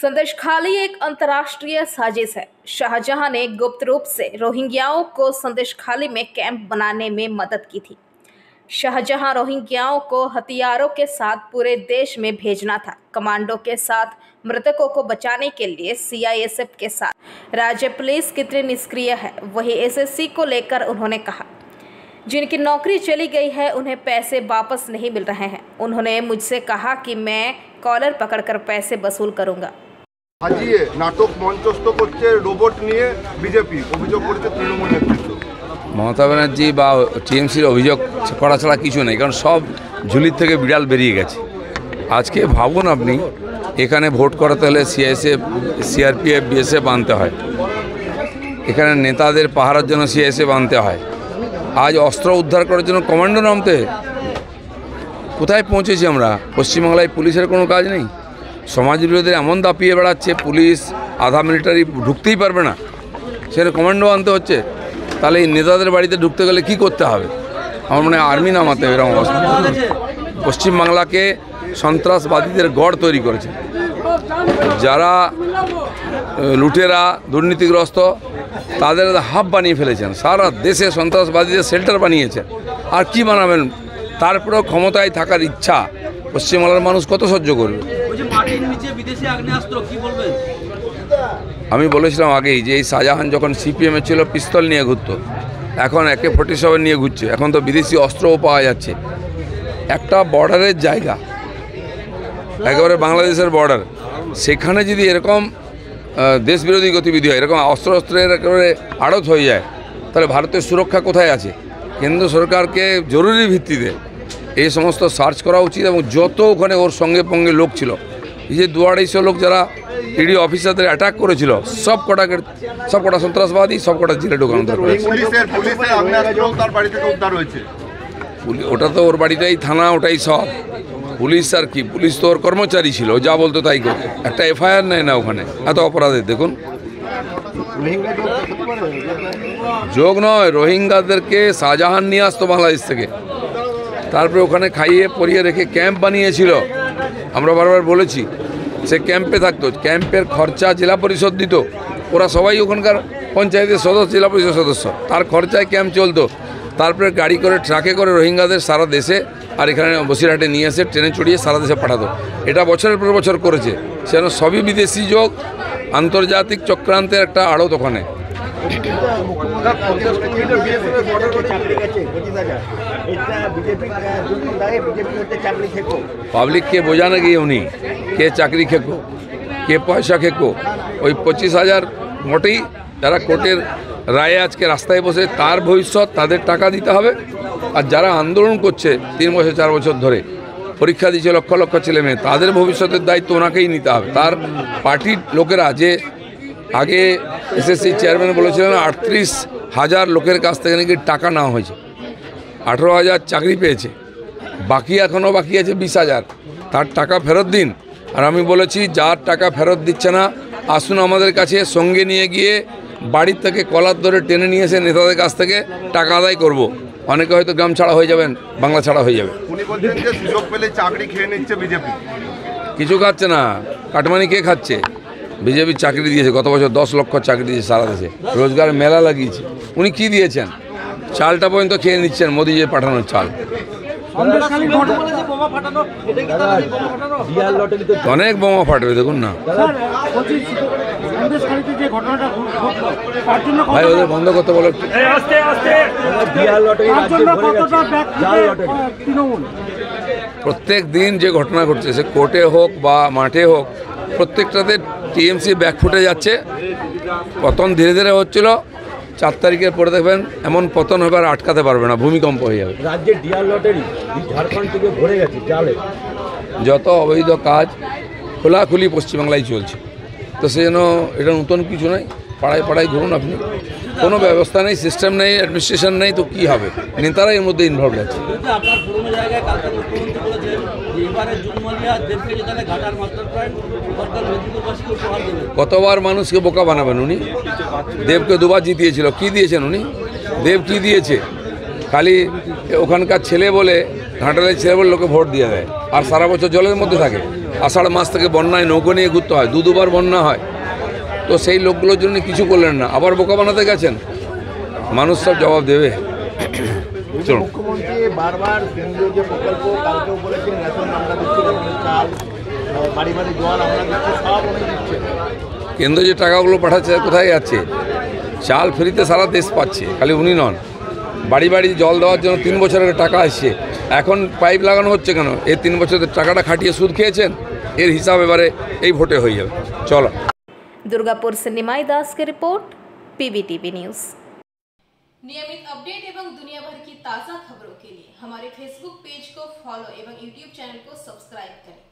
संदेशखाली एक अंतर्राष्ट्रीय साजिश है। शाहजहां ने गुप्त रूप से रोहिंग्याओं को संदेशखाली में कैंप बनाने में मदद की थी। शाहजहां रोहिंग्याओं को हथियारों के साथ पूरे देश में भेजना था। कमांडो के साथ मृतकों को बचाने के लिए सीआईएसएफ के साथ राज्य पुलिस कितनी निष्क्रिय है, वही एसएससी को लेकर उन्होंने कहा। जिनकी नौकरी चली गई है उन्हें पैसे वापस नहीं मिल रहे हैं। उन्होंने मुझसे कहा कि मैं कॉलर पकड़कर पैसे वसूल करूंगा। সাজিয়ে নাটক মঞ্চস্থ করছে রোবট নিয়ে বিজেপি অভিযোগ করেছে তৃণমূল নেতৃত্ব। মমতা ব্যানার্জি বা টিএমসির অভিযোগ করা ছাড়া কিছু নেই, কারণ সব ঝুলির থেকে বিড়াল বেরিয়ে গেছে। আজকে ভাবুন আপনি, এখানে ভোট করাতে হলে সিআইএসএফ, সিআরপিএফ, বিএসএফ আনতে হয়, এখানে নেতাদের পাহারার জন্য সিআইএসএফ আনতে হয়, আজ অস্ত্র উদ্ধার করার জন্য কমান্ডো নামতে। কোথায় পৌঁছেছি আমরা? পশ্চিমবাংলায় পুলিশের কোনো কাজ নেই, সমাজ বিরোধীদের এমন দাপিয়ে বেড়াচ্ছে, পুলিশ আধা মিলিটারি ঢুকতেই পারবে না, সেটা কমান্ডো আনতে হচ্ছে। তাহলে এই নেতাদের বাড়িতে ঢুকতে গেলে কি করতে হবে? আমার মনে হয় আর্মি নামাতে হবে। এরকম অবস্থা পশ্চিমবাংলাকে সন্ত্রাসবাদীদের গড় তৈরি করেছে, যারা লুটেরা দুর্নীতিগ্রস্ত তাদের হাব বানিয়ে ফেলেছেন, সারা দেশে সন্ত্রাসবাদীদের শেল্টার বানিয়েছেন। আর কি বানাবেন? তারপরেও ক্ষমতায় থাকার ইচ্ছা পশ্চিমবাংলার মানুষ কত সহ্য করবে? আমি বলেছিলাম আগেই যে এই শাহজাহান যখন সিপিএমে ছিল পিস্তল নিয়ে ঘুরতো, এখন AK-47 নিয়ে ঘুরছে। এখন তো বিদেশি অস্ত্রও পাওয়া যাচ্ছে। একটা বর্ডারের জায়গা, একেবারে বাংলাদেশের বর্ডার, সেখানে যদি এরকম দেশবিরোধী গতিবিধি হয়, এরকম অস্ত্রের একেবারে আড়ত হয়ে যায়, তাহলে ভারতের সুরক্ষা কোথায় আছে? কেন্দ্র সরকারকে জরুরি ভিত্তিতে এই সমস্ত সার্চ করা উচিত। এবং যত ওখানে ওর সঙ্গে পঙ্গে লোক ছিল, এই যে 200-250 লোক যারা ইডি অফিসারদের অ্যাটাক করেছিল, সব কটা সন্ত্রাসবাদী, সব কটা জেলে ঢোকানো দরকার। ওটা তো ওর বাড়িটাই থানা, ওটাই সব। পুলিশ আর কি, পুলিশ তো ওর কর্মচারী ছিল, যা বলতো তাই করতো। একটা এফআইআর নেয় না ওখানে এত অপরাধের। দেখুন, যোগ নয়, রোহিঙ্গাদেরকে শাহজাহান নিয়ে আসতো বাংলাদেশ থেকে, তারপরে ওখানে খাইয়ে পরিয়ে রেখে ক্যাম্প বানিয়েছিল। আমরা বারবার বলেছি, সে ক্যাম্পে থাকতো, ক্যাম্পের খরচা জেলা পরিষদ দিত। ওরা সবাই ওখানকার পঞ্চায়েতের সদস্য, জেলা পরিষদ সদস্য, তার খরচায় ক্যাম্প চলতো। তারপরে গাড়ি করে, ট্রাকে করে রোহিঙ্গাদের সারা দেশে আর এখানে বসিরহাটে নিয়ে এসে ট্রেনে চড়িয়ে সারা দেশে পাঠাতো। এটা বছরের পর বছর করেছে। সেজন্য সবই বিদেশি যোগ, আন্তর্জাতিক চক্রান্তের একটা আড়ত ওখানে। পাবলিককে বোঝানো গিয়ে উনি কে চাকরি খেকো, কে পয়সা খেকো। ওই 25,000 মোটেই যারা কোর্টের রায়ে আজকে রাস্তায় বসে, তার ভবিষ্যৎ তাদের টাকা দিতে হবে। আর যারা আন্দোলন করছে 3 বছর 4 বছর ধরে, পরীক্ষা দিচ্ছে লক্ষ লক্ষ ছেলে মেয়ে, তাদের ভবিষ্যতের দায়িত্ব ওনাকেই নিতে হবে। তার পার্টির লোকেরা, যে আগে এসএসসি চেয়ারম্যান বলেছিলেন 38,000 লোকের কাছ থেকে নাকি টাকা নেওয়া হয়েছে, 18,000 চাকরি পেয়েছে, বাকি এখনও বাকি আছে 20,000। তার টাকা ফেরত দিন। আর আমি বলেছি, যার টাকা ফেরত দিচ্ছে না, আসুন আমাদের কাছে, সঙ্গে নিয়ে গিয়ে বাড়ির থেকে কলার ধরে টেনে নিয়ে এসে নেতাদের কাছ থেকে টাকা আদায় করব। অনেকে হয়তো গ্রাম ছাড়া হয়ে যাবেন, বাংলা ছাড়া হয়ে যাবে। কিছু খাচ্ছে না, কাটমানি কে খাচ্ছে? বিজেপি চাকরি দিয়েছে, গত বছর 10 লক্ষ চাকরি দিয়েছে সারা দেশে, রোজগার মেলা লাগিয়েছে। উনি কি দিয়েছেন? চালটা পর্যন্ত খেয়ে নিচ্ছেন, মোদি যে পাঠানোর চাল। অনেক বোমা ফাটবে, দেখুন না ভাই, ওদের বন্ধ করতে বলো। প্রত্যেক দিন যে ঘটনা ঘটছে, সে কোর্টে হোক বা মাঠে হোক, প্রত্যেকটাতে টিএমসি ব্যাকফুটে যাচ্ছে। পতন ধীরে ধীরে হচ্ছিল, 4 তারিখের পরে দেখবেন এমন পতন হবে আর আটকাতে পারবে না, ভূমিকম্প হয়ে যাবে। রাজ্যের ডিআর লটারি ঝাড়খণ্ড থেকে ভরে গেছে জালে। যত অবৈধ কাজ খোলাখুলি পশ্চিমবাংলায় চলছে। তো সেজন্য এটা নতুন কিছু নয়। পাড়ায় পাড়ায় ঘুরুন আপনি, কোনো ব্যবস্থা নেই, সিস্টেম নেই, অ্যাডমিনিস্ট্রেশন নেই, তো কী হবে? নেতারা এর মধ্যে ইনভলভ আছে। কতবার মানুষকে বোকা বানাবেন উনি? দেবকে 2বার জিতিয়েছিল, কি দিয়েছেন উনি? দেব কি দিয়েছে? খালি ওখানকার ছেলে বলে, ঘাটালের ছেলে বলে লোকে ভোট দিয়ে দেয়, আর সারা বছর জলের মধ্যে থাকে। আষাঢ় মাস থেকে বন্যায় নৌকো নিয়ে ঘুরতে হয়, দুবার বন্যা হয়। তো সেই লোকগুলোর জন্য কিছু করলেন না, আবার বোকা বানাতে গেছেন। মানুষ সব জবাব দেবে। চলুন। মুখ্যমন্ত্রী বারবার কেন্দ্রীয় যে প্রকল্প কালকেও বলেছেন, রেশন আমরা দিচ্ছি, রেশনের চাল, বাড়ি বাড়ি জল আমরা দিচ্ছি, সব উনি দিচ্ছে। কেন্দ্র যে টাকাগুলো পাঠাচ্ছে কোথায় যাচ্ছে? চাল ফ্রিতে সারা দেশ পাচ্ছে, খালি উনি নন। বাড়ি বাড়ি জল দেওয়ার জন্য 3 বছরের টাকা আসছে, এখন পাইপ লাগানো হচ্ছে কেন? এই 3 বছরের টাকাটা খাটিয়ে সুদ খেয়েছেন, এর হিসাব এবারে এই ভোটে হয়ে যাবে। চলো। दुर्गापुर से निमाई दास की रिपोर्ट, PBTV न्यूज़। नियमित अपडेट एवं दुनिया भर की ताज़ा खबरों के लिए हमारे फेसबुक पेज को फॉलो एवं यूट्यूब चैनल को सब्सक्राइब करें।